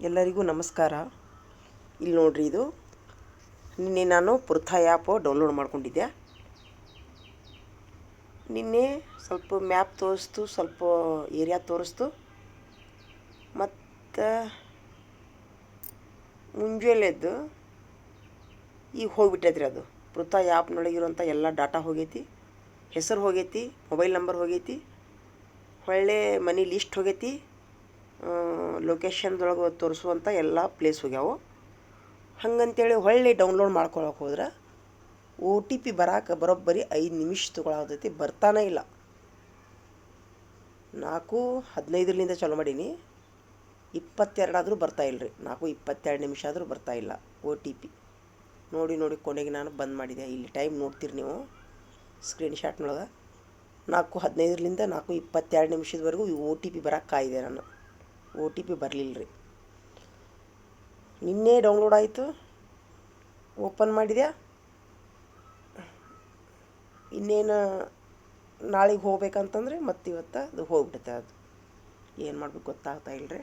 ಎಲ್ಲರಿಗೂ ನಮಸ್ಕಾರ. ಇಲ್ಲಿ ನೋಡ್ರಿ, ಇದು ನಿನ್ನೆ ನಾನು ಪೃಥಾ ಆ್ಯಪ್ ಡೌನ್ಲೋಡ್ ಮಾಡ್ಕೊಂಡಿದ್ದೆ. ನಿನ್ನೆ ಸ್ವಲ್ಪ ಮ್ಯಾಪ್ ತೋರಿಸ್ತು, ಸ್ವಲ್ಪ ಏರಿಯಾ ತೋರಿಸ್ತು. ಮತ್ತು ಮುಂಜಾನೆದ್ದು ಈಗ ಹೋಗಿಬಿಟ್ಟೈತ್ರಿ. ಅದು ಪೃಥಾ ಆ್ಯಪ್ನೊಳಗಿರುವಂಥ ಎಲ್ಲ ಡಾಟಾ ಹೋಗೈತಿ, ಹೆಸರು ಹೋಗೈತಿ, ಮೊಬೈಲ್ ನಂಬರ್ ಹೋಗೈತಿ, ಒಳ್ಳೆ ಮನಿ ಲಿಸ್ಟ್ ಹೋಗೈತಿ, ಲೊಕೇಶನ್ದೊಳಗೆ ತೋರಿಸುವಂಥ ಎಲ್ಲ ಪ್ಲೇಸ್ ಹೋಗ್ಯಾವು. ಹಂಗಂತೇಳಿ ಹೊಳ್ಳಿ ಡೌನ್ಲೋಡ್ ಮಾಡ್ಕೊಳಕ್ಕೆ ಹೋದ್ರೆ OTP ಬರೋಬ್ಬರಿ 5 ನಿಮಿಷ ತೊಗೊಳತೈತಿ, ಬರ್ತಾನೆ ಇಲ್ಲ. 4:15 ಚಾಲೂ ಮಾಡೀನಿ, 22 ಆದರೂ ಬರ್ತಾಯಿಲ್ಲ ರೀ. 4:22 ನಿಮಿಷ ಆದರೂ ಬರ್ತಾಯಿಲ್ಲ OTP. ನೋಡಿ ಕೊನೆಗೆ ನಾನು ಬಂದ್ ಮಾಡಿದೆ. ಇಲ್ಲಿ ಟೈಮ್ ನೋಡ್ತೀರಿ ನೀವು ಸ್ಕ್ರೀನ್ಶಾಟ್ನೊಳಗೆ. 4:15 4:22 ನಿಮಿಷದವರೆಗೂ ಈ OTP ಬರೋಕ್ಕೆ ಕಾಯಿದೆ. ನಾನು OTP ಬರಲಿಲ್ಲ ರೀ. ನಿನ್ನೆ ಡೌನ್ಲೋಡ್ ಆಯಿತು, ಓಪನ್ ಮಾಡಿದೆ. ಇನ್ನೇನು ನಾಳೆಗೆ ಹೋಗ್ಬೇಕಂತಂದರೆ ಮತ್ತು ಇವತ್ತು ಅದು ಹೋಗ್ಬಿಡುತ್ತೆ. ಅದು ಏನು ಮಾಡ್ಬೇಕು ಗೊತ್ತಾಗ್ತಾ ಇಲ್ಲರಿ.